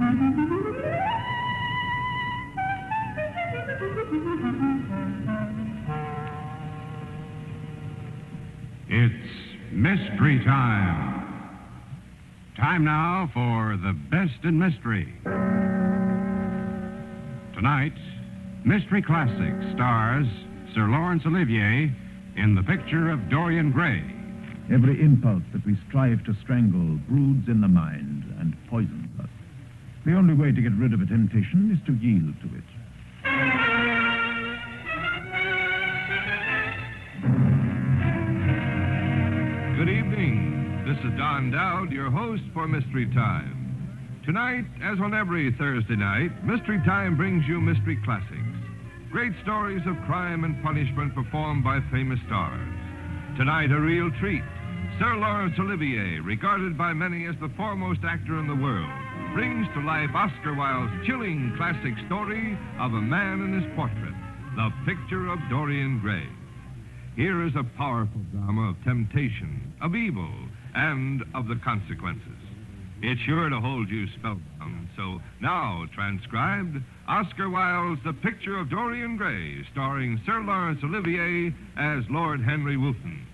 It's mystery time. Time now for the best in mystery. Tonight, Mystery Classic stars Sir Laurence Olivier in The Picture of Dorian Gray. Every impulse that we strive to strangle broods in the mind and poisons us. The only way to get rid of a temptation is to yield to it. Good evening. This is Don Dowd, your host for Mystery Time. Tonight, as on every Thursday night, Mystery Time brings you Mystery Classics. Great stories of crime and punishment performed by famous stars. Tonight, a real treat. Sir Laurence Olivier, regarded by many as the foremost actor in the world, brings to life Oscar Wilde's chilling classic story of a man and his portrait, The Picture of Dorian Gray. Here is a powerful drama of temptation, of evil, and of the consequences. It's sure to hold you spellbound. So now, transcribed, Oscar Wilde's The Picture of Dorian Gray, starring Sir Laurence Olivier as Lord Henry Wotton.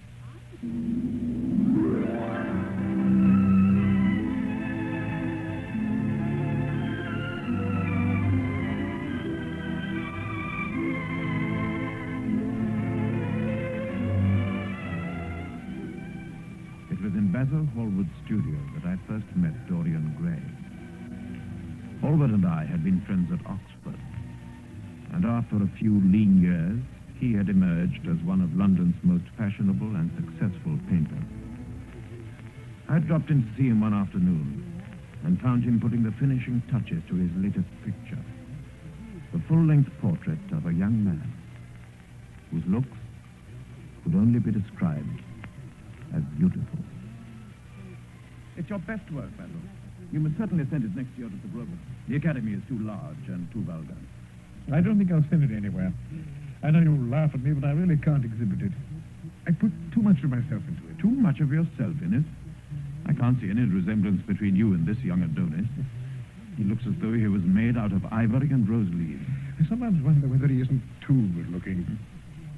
It was in Basil Hallward's studio that I first met Dorian Gray. Hallward and I had been friends at Oxford, and after a few lean years, he had emerged as one of London's most fashionable and successful painters. I dropped in to see him one afternoon and found him putting the finishing touches to his latest picture, the full-length portrait of a young man whose looks could only be described as beautiful. It's your best work, Basil. You must certainly send it next year to the Grover. The Academy is too large and too vulgar. I don't think I'll send it anywhere. I know you'll laugh at me, but I really can't exhibit it. I put too much of myself into it. Too much of yourself in it? I can't see any resemblance between you and this young Adonis. He looks as though he was made out of ivory and rose leaves. I sometimes wonder whether he isn't too good-looking.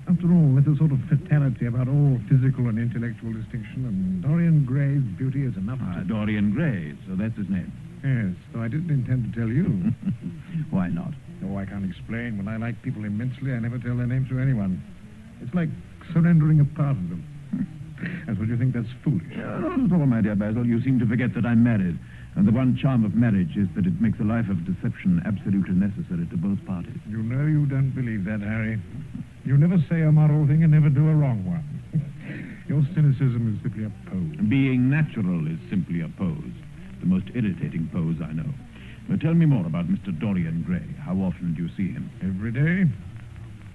After all, there's a sort of fatality about all physical and intellectual distinction, and Dorian Gray's beauty is enough to... Dorian Gray, so that's his name. Yes, though I didn't intend to tell you. Why not? Oh, I can't explain. When I like people immensely, I never tell their names to anyone. It's like surrendering a part of them. And would you think that's foolish? Not at all, my dear Basil. You seem to forget that I'm married. And the one charm of marriage is that it makes a life of deception absolutely necessary to both parties. You know you don't believe that, Harry. You never say a moral thing and never do a wrong one. Your cynicism is simply a pose. Being natural is simply a pose. The most irritating pose I know. But tell me more about Mr. Dorian Gray. How often do you see him? Every day.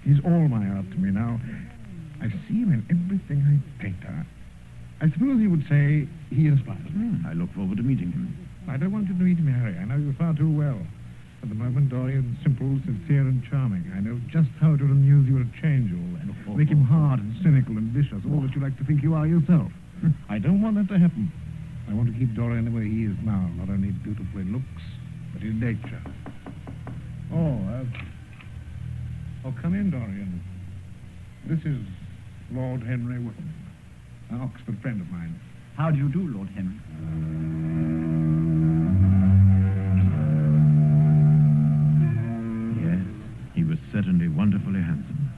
He's all my art to me now. I see him in everything I paint. I suppose you would say he inspires me. I look forward to meeting him. I don't want you to meet him, Harry. I know you far too well. At the moment, Dorian's simple, sincere, and charming. I know just how to amuse you at a change and make him hard and cynical and vicious, all that you like to think you are yourself. I don't want that to happen. I want to keep Dorian the way he is now, not only beautiful in looks, but in nature. Oh, come in, Dorian. This is Lord Henry Wotton, an Oxford friend of mine. How do you do, Lord Henry? Yes, he was certainly wonderfully handsome.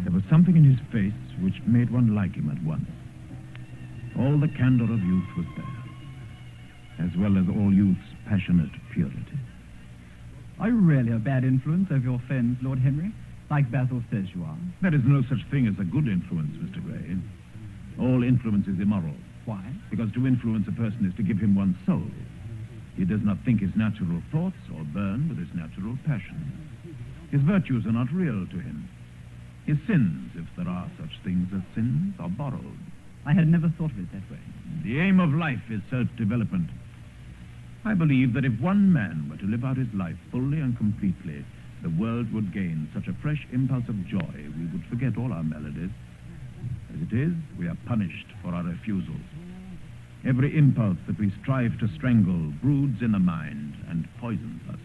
There was something in his face which made one like him at once. All the candor of youth was there, as well as all youth's passionate purity. Are you really a bad influence over your friends, Lord Henry? Like Basil says you are. There is no such thing as a good influence, Mr. Gray. All influence is immoral. Why? Because to influence a person is to give him one's soul. He does not think his natural thoughts or burn with his natural passion. His virtues are not real to him. His sins, if there are such things as sins, are borrowed. I had never thought of it that way. The aim of life is self-development. I believe that if one man were to live out his life fully and completely, the world would gain such a fresh impulse of joy, we would forget all our maladies. As it is, we are punished for our refusals. Every impulse that we strive to strangle broods in the mind and poisons us.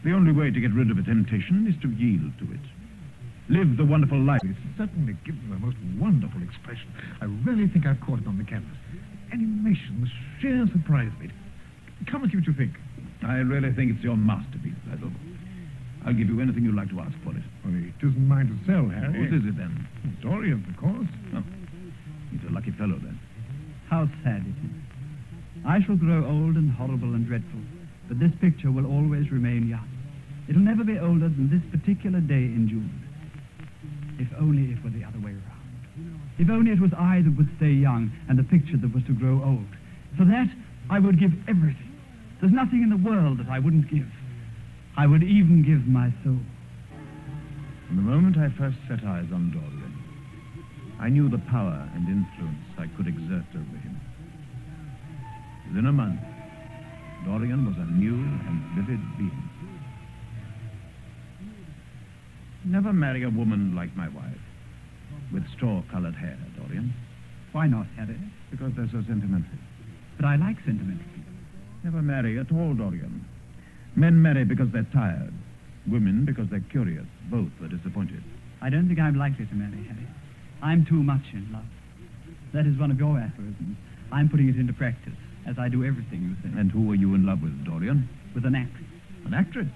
The only way to get rid of a temptation is to yield to it. Live the wonderful life. It's certainly given the most wonderful expression. I really think I've caught it on the canvas. Animation, the sheer surprise of it. Come and see what you think. I really think it's your masterpiece, Basil. I'll give you anything you'd like to ask for it. Well, it isn't mine to sell, Harry. What is it, then? Dorian, of course. Oh, he's a lucky fellow, then. How sad it is. I shall grow old and horrible and dreadful, but this picture will always remain young. It'll never be older than this particular day in June. If only it were the other way around. If only it was I that would stay young and the picture that was to grow old. For that, I would give everything. There's nothing in the world that I wouldn't give. I would even give my soul. From the moment I first set eyes on Dorian, I knew the power and influence I could exert over him. Within a month, Dorian was a new and vivid being. Never marry a woman like my wife, with straw-colored hair, Dorian. Why not, Harry? Because they're so sentimental. But I like sentimental people. Never marry at all, Dorian. Men marry because they're tired. Women because they're curious. Both are disappointed. I don't think I'm likely to marry, Harry. I'm too much in love. That is one of your aphorisms. I'm putting it into practice, as I do everything you say. And who are you in love with, Dorian? With an actress. An actress?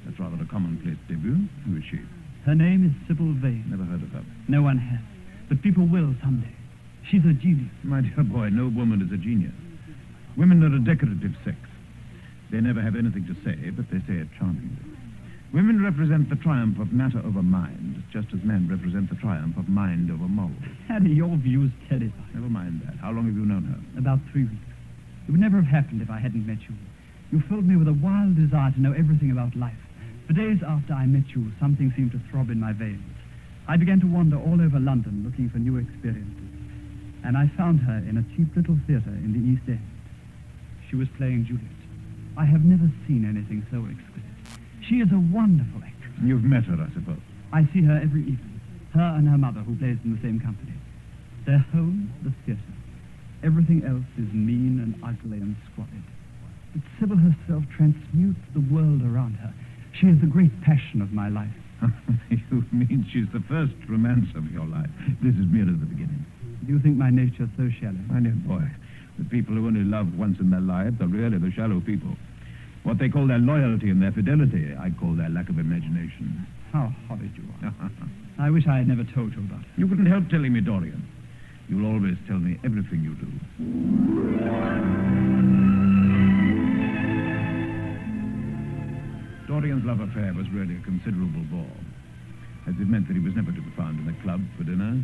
That's rather a commonplace debut. Who is she? Her name is Sybil Vane. Never heard of her. No one has, but people will someday. She's a genius. My dear boy, no woman is a genius. Women are a decorative sex. They never have anything to say, but they say it charmingly. Women represent the triumph of matter over mind, just as men represent the triumph of mind over morals. Harry, your views terrify. Never mind that. How long have you known her? About 3 weeks. It would never have happened if I hadn't met you. You filled me with a wild desire to know everything about life. For days after I met you, something seemed to throb in my veins. I began to wander all over London looking for new experiences. And I found her in a cheap little theatre in the East End. She was playing Juliet. I have never seen anything so exquisite. She is a wonderful actress. You've met her, I suppose. I see her every evening. Her and her mother, who plays in the same company. Their home, the theatre. Everything else is mean and ugly and squalid. But Sybil herself transmutes the world around her. She is the great passion of my life. You mean she's the first romance of your life? This is merely the beginning. Do you think my nature so shallow? My dear boy, the people who only love once in their lives are really the shallow people. What they call their loyalty and their fidelity, I call their lack of imagination. How horrid you are. I wish I had never told you about it. You couldn't help telling me, Dorian. You'll always tell me everything you do. Dorian's love affair was really a considerable bore, as it meant that he was never to be found in the club for dinner.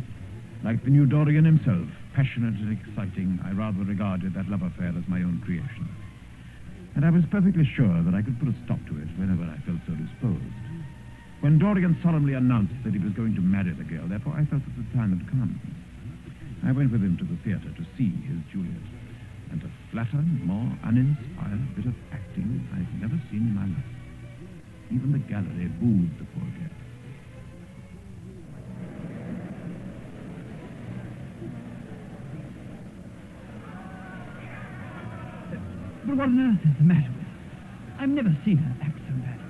Like the new Dorian himself, passionate and exciting, I rather regarded that love affair as my own creation. And I was perfectly sure that I could put a stop to it whenever I felt so disposed. When Dorian solemnly announced that he was going to marry the girl, therefore I felt that the time had come. I went with him to the theatre to see his Juliet, and a flatter, more uninspired bit of acting I've never seen in my life. Even the gallery booed the poor girl. But what on earth is the matter with her? I've never seen her act so badly.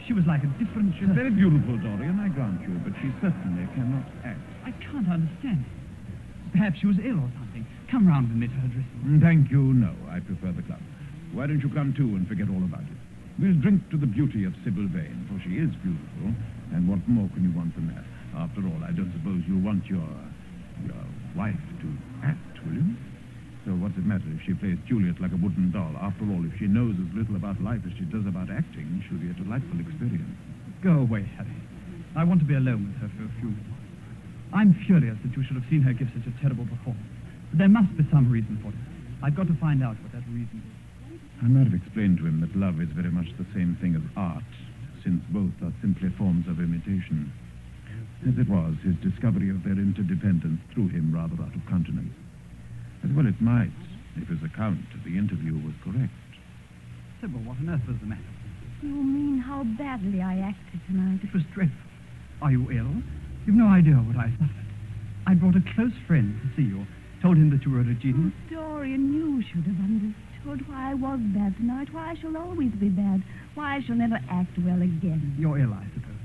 She was like a different... She's very beautiful, Dorian, I grant you, but she certainly cannot act. I can't understand it. Perhaps she was ill or something. Come round with me to her dressing room. Thank you, no. I prefer the club. Why don't you come too and forget all about it? We'll drink to the beauty of Sybil Vane, for she is beautiful, and what more can you want from that? After all, I don't suppose you'll want your wife to act, will you? So what's it matter if she plays Juliet like a wooden doll? After all, if she knows as little about life as she does about acting, she'll be a delightful experience. Go away, Harry. I want to be alone with her for a few minutes. I'm furious that you should have seen her give such a terrible performance. But there must be some reason for it. I've got to find out what that reason is. I might have explained to him that love is very much the same thing as art, since both are simply forms of imitation. As it was, his discovery of their interdependence threw him rather out of countenance. As well it might, if his account of the interview was correct. Sybil, what on earth was the matter? You mean how badly I acted tonight? It was dreadful. Are you ill? You've no idea what I suffered. I brought a close friend to see you. Told him that you were a genius? Dorian, you should have understood why I was bad tonight, why I shall always be bad, why I shall never act well again. You're ill, I suppose.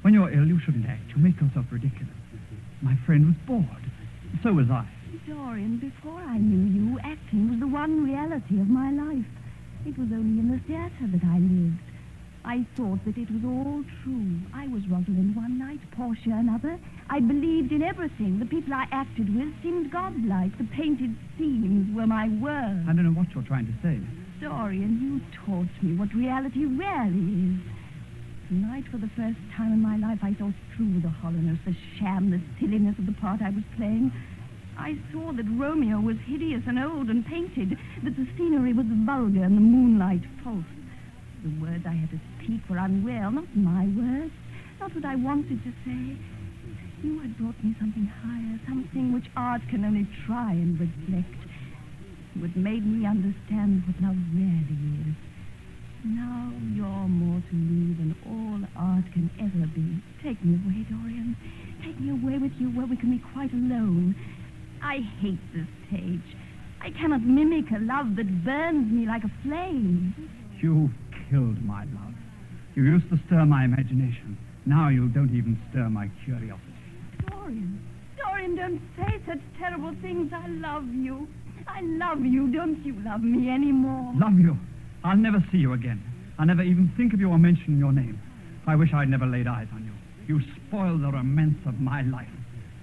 When you're ill, you shouldn't act. You make yourself ridiculous. My friend was bored. So was I. Dorian, before I knew you, acting was the one reality of my life. It was only in the theater that I lived. I thought that it was all true. I was Rosalind one night, Portia another. I believed in everything. The people I acted with seemed godlike. The painted scenes were my words. I don't know what you're trying to say. Dorian, you taught me what reality really is. Tonight, for the first time in my life, I saw through the hollowness, the sham, the silliness of the part I was playing. I saw that Romeo was hideous and old and painted, that the scenery was vulgar and the moonlight false. The words I had to speak were unreal, not my words, not what I wanted to say. You had brought me something higher, something which art can only try and reflect. You had made me understand what love really is. Now you're more to me than all art can ever be. Take me away, Dorian. Take me away with you where we can be quite alone. I hate the stage. I cannot mimic a love that burns me like a flame. You killed my love. You used to stir my imagination. Now you don't even stir my curiosity. Dorian, don't say such terrible things. I love you. I love you. Don't you love me anymore? Love you? I'll never see you again. I'll never even think of you or mention your name. I wish I'd never laid eyes on you. You spoiled the romance of my life.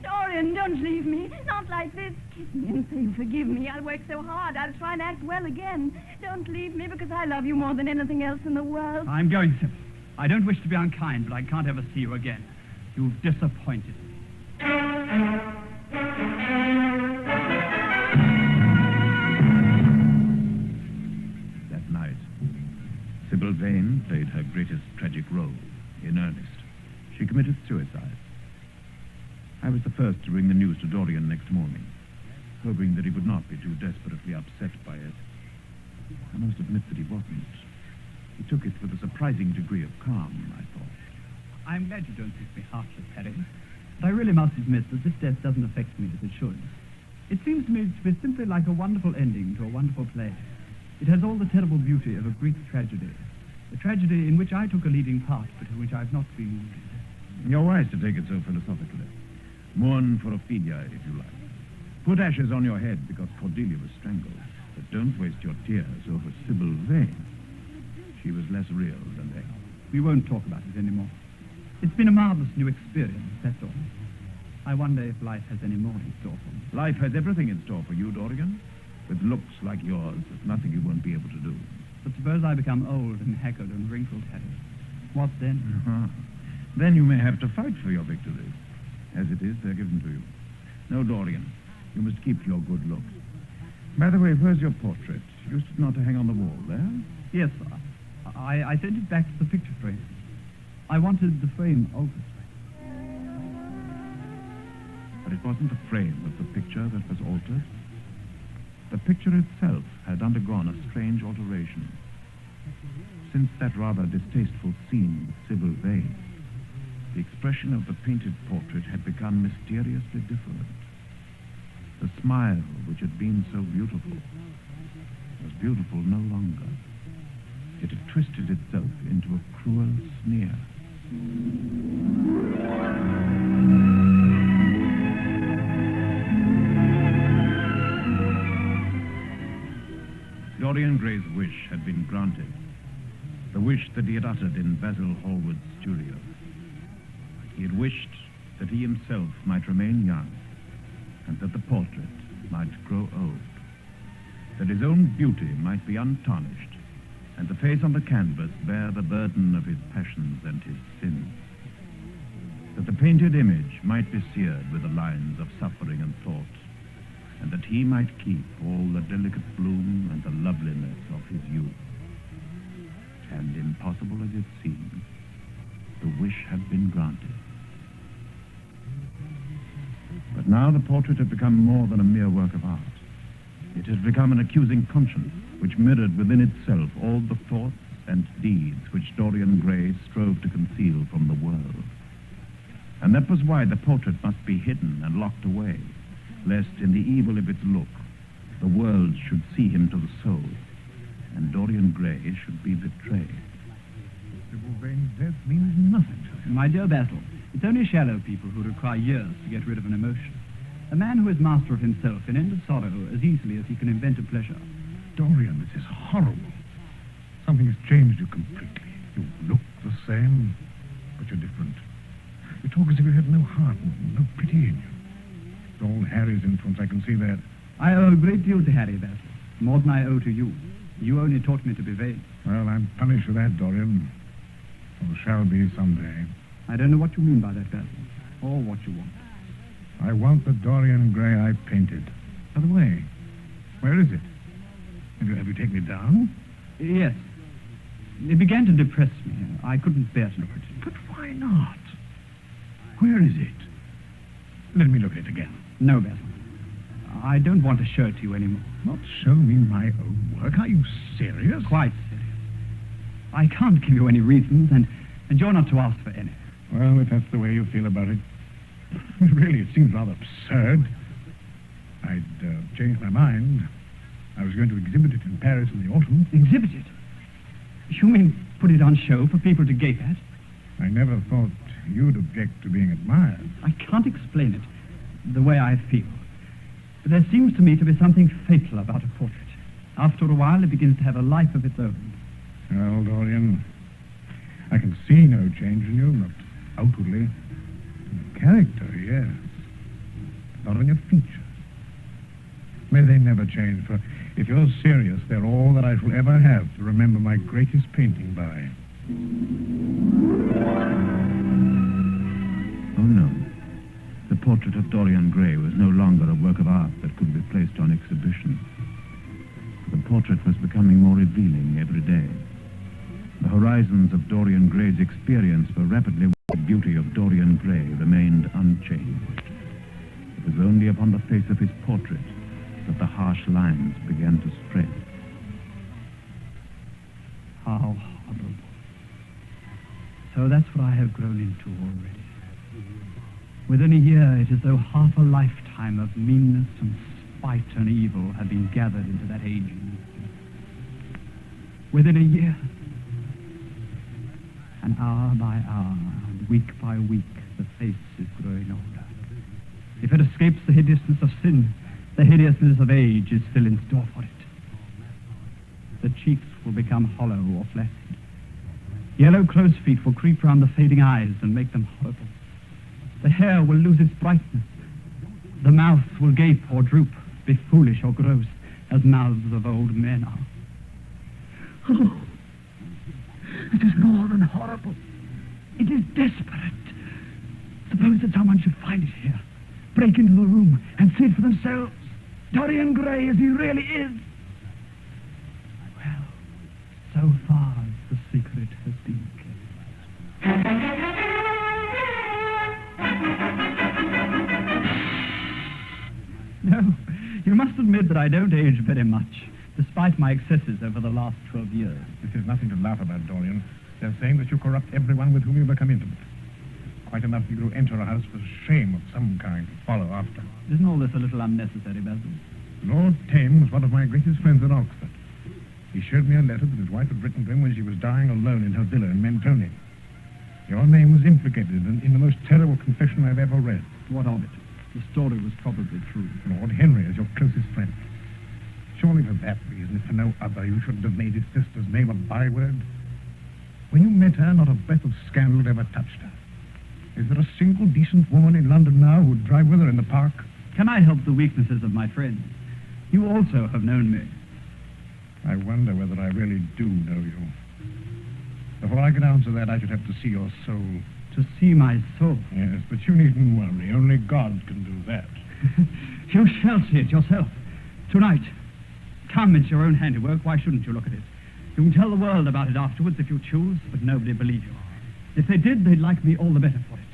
Dorian, don't leave me. Not like this. Kiss me and say you forgive me. I'll work so hard. I'll try and act well again. Don't leave me because I love you more than anything else in the world. I'm going, Sybil. I don't wish to be unkind, but I can't ever see you again. You've disappointed me. That night, Sybil Vane played her greatest tragic role, in earnest. She committed suicide. I was the first to bring the news to Dorian next morning, hoping that he would not be too desperately upset by it. I must admit that he wasn't. He took it with a surprising degree of calm, I thought. I'm glad you don't think me heartless, Harry. But I really must admit that this death doesn't affect me as it should. It seems to me to be simply like a wonderful ending to a wonderful play. It has all the terrible beauty of a Greek tragedy. A tragedy in which I took a leading part, but in which I've not been wounded. You're wise to take it so philosophically. Mourn for Ophelia, if you like. Put ashes on your head because Cordelia was strangled. But don't waste your tears over Sybil Vane. She was less real than they. We won't talk about it anymore. It's been a marvelous new experience, that's all. I wonder if life has any more in store for me. Life has everything in store for you, Dorian. With looks like yours, there's nothing you won't be able to do. But suppose I become old and haggard and wrinkled, Harry. What then? Then you may have to fight for your victories. As it is, they're given to you. No, Dorian, you must keep your good looks. By the way, where's your portrait? Used it not to hang on the wall there? Yes, sir. I sent it back to the picture frame. I wanted the frame altered. But it wasn't the frame of the picture that was altered. The picture itself had undergone a strange alteration. Since that rather distasteful scene with Sybil Vane, the expression of the painted portrait had become mysteriously different. The smile, which had been so beautiful, was beautiful no longer. It had twisted itself into a cruel sneer. Dorian Gray's wish had been granted. The wish that he had uttered in Basil Hallward's studio. He had wished that he himself might remain young, and that the portrait might grow old, that his own beauty might be untarnished, and the face on the canvas bear the burden of his passions and his sins, that the painted image might be seared with the lines of suffering and thought, and that he might keep all the delicate bloom and the loveliness of his youth. And impossible as it seemed, the wish had been granted. But now the portrait had become more than a mere work of art. It had become an accusing conscience, which mirrored within itself all the thoughts and deeds which Dorian Gray strove to conceal from the world. And that was why the portrait must be hidden and locked away, lest in the evil of its look, the world should see him to the soul, and Dorian Gray should be betrayed. Sybil Vane's death means nothing to him. My dear Basil, it's only shallow people who require years to get rid of an emotion. A man who is master of himself can end a sorrow as easily as he can invent a pleasure. Dorian, this is horrible. Something has changed you completely. You look the same, but you're different. You talk as if you had no heart and no pity in you. It's all Harry's influence, I can see that. I owe a great deal to Harry, Basil. More than I owe to you. You only taught me to be vain. Well, I'm punished for that, Dorian. Or shall be someday. I don't know what you mean by that, Basil, or what you want. I want the Dorian Gray I painted. By the way, where is it? Have you taken it down? Yes. It began to depress me. I couldn't bear to look at it. But why not? Where is it? Let me look at it again. No, Basil. I don't want to show it to you anymore. Not show me my own work? Are you serious? Quite serious. I can't give you any reasons, and you're not to ask for any. Well, if that's the way you feel about it, really, it seems rather absurd. I'd changed my mind. I was going to exhibit it in Paris in the autumn. Exhibit it? You mean put it on show for people to gape at? I never thought you'd object to being admired. I can't explain it, the way I feel. But there seems to me to be something fatal about a portrait. After a while, it begins to have a life of its own. Well, Dorian, I can see no change in you, not outwardly. In character, yes. Not on your features. May they never change, for if you're serious, they're all that I shall ever have to remember my greatest painting by. Oh, no. The portrait of Dorian Gray was no longer a work of art that could be placed on exhibition. The portrait was becoming more revealing every day. The horizons of Dorian Gray's experience were rapidly widening. The beauty of Dorian Gray remained unchanged. It was only upon the face of his portrait that the harsh lines began to spread. How horrible. So that's what I have grown into already. Within a year, it is as though half a lifetime of meanness and spite and evil had been gathered into that aging. Within a year, and hour by hour, and week by week, the face is growing older. If it escapes the hideousness of sin, the hideousness of age is still in store for it. The cheeks will become hollow or flaccid. Yellow crow's feet will creep round the fading eyes and make them horrible. The hair will lose its brightness. The mouth will gape or droop, be foolish or gross, as mouths of old men are. Oh, it is more than horrible. It is desperate. Suppose that someone should find it here, break into the room, and see it for themselves. Dorian Gray as he really is. Well, so far the secret has been kept. No, you must admit that I don't age very much, despite my excesses over the last 12 years. This is nothing to laugh about, Dorian. They're saying that you corrupt everyone with whom you become intimate. Quite enough for you to enter a house for shame of some kind to follow after. Isn't all this a little unnecessary, Basil? Lord Tame was one of my greatest friends at Oxford. He showed me a letter that his wife had written to him when she was dying alone in her villa in Mentone. Your name was implicated in the most terrible confession I've ever read. What of it? The story was probably true. Lord Henry is your closest friend. Surely for that reason, if for no other, you shouldn't have made his sister's name a byword. When you met her, not a breath of scandal had ever touched her. Is there a single decent woman in London now who'd drive with her in the park? Can I help the weaknesses of my friends? You also have known me. I wonder whether I really do know you. Before I could answer that, I should have to see your soul. To see my soul? Yes, but you needn't worry. Only God can do that. You shall see it yourself. Tonight. Come, it's your own handiwork. Why shouldn't you look at it? You can tell the world about it afterwards if you choose, but nobody believe you. If they did, they'd like me all the better for it.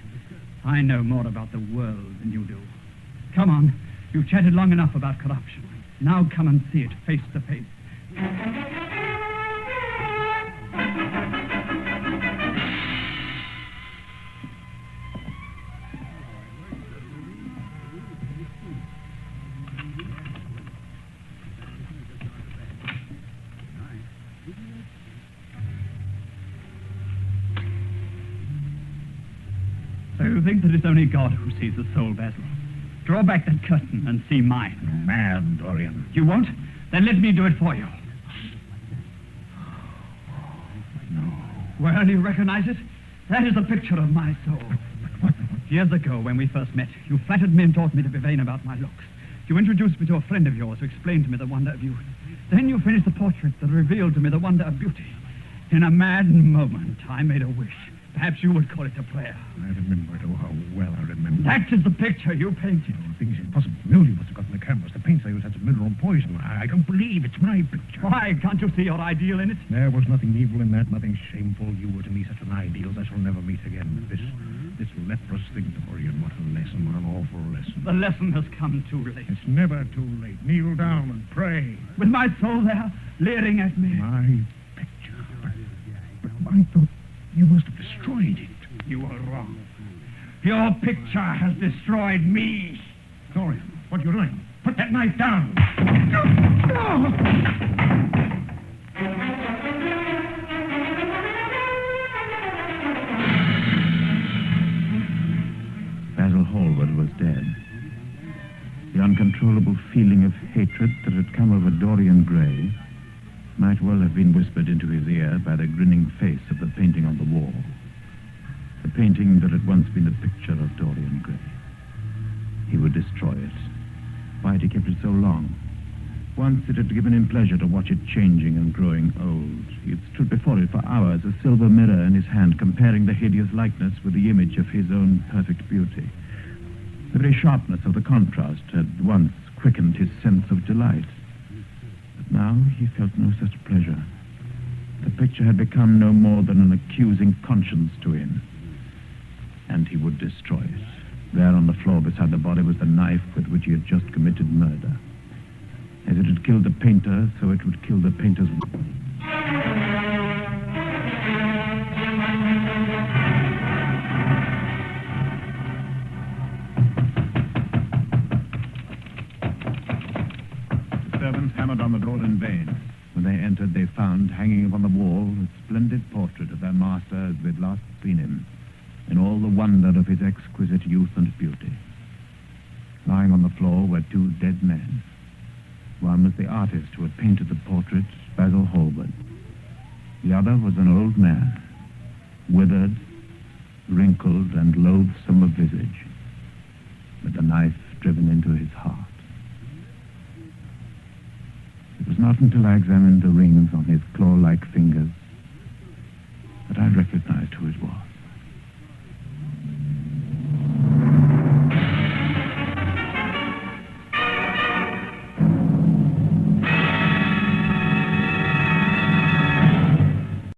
I know more about the world than you do. Come on. You've chatted long enough about corruption. Now come and see it face to face. You think that it's only God who sees the soul, Basil? Draw back that curtain and see mine. You're mad, Dorian. You won't? Then let me do it for you. No. Well, you recognize it? That is a picture of my soul. What? Years ago, when we first met, you flattered me and taught me to be vain about my looks. You introduced me to a friend of yours who explained to me the wonder of youth. Then you finished the portrait that revealed to me the wonder of beauty. In a mad moment, I made a wish. Perhaps you would call it a prayer. I remember it. Oh, how well I remember. That is the picture you painted. Things impossible. Mildew must have gotten the canvas. The paints I used had some mineral poison. I don't believe it's my picture. Why, can't you see your ideal in it? There was nothing evil in that, nothing shameful. You were to me such an ideal I shall never meet again. This leprous thing, Dorian, what a lesson, what an awful lesson. The lesson has come too late. It's never too late. Kneel down and pray. With my soul there, leering at me. My picture. But I thought you must have destroyed it. You were wrong. Your picture has destroyed me. Dorian, what are you doing? Put that knife down. Basil Hallward was dead. The uncontrollable feeling of hatred that had come over Dorian Gray might well have been whispered into his ear by the grinning face of the painting on the wall. The painting that had once been the picture of Dorian Gray. He would destroy it. Why had he kept it so long? Once it had given him pleasure to watch it changing and growing old. He had stood before it for hours, a silver mirror in his hand, comparing the hideous likeness with the image of his own perfect beauty. The very sharpness of the contrast had once quickened his sense of delight. But now he felt no such pleasure. The picture had become no more than an accusing conscience to him. And he would destroy it. There on the floor beside the body was the knife with which he had just committed murder. As it had killed the painter, so it would kill the painter's... The servants hammered on the door in vain. When they entered, they found, hanging upon the wall, a splendid portrait of their master as they'd last seen him, in all the wonder of his exquisite youth and beauty. Lying on the floor were two dead men. One was the artist who had painted the portrait, Basil Hallward. The other was an old man, withered, wrinkled, and loathsome of visage, with a knife driven into his heart. It was not until I examined the rings on his claw-like fingers that I recognized who it was.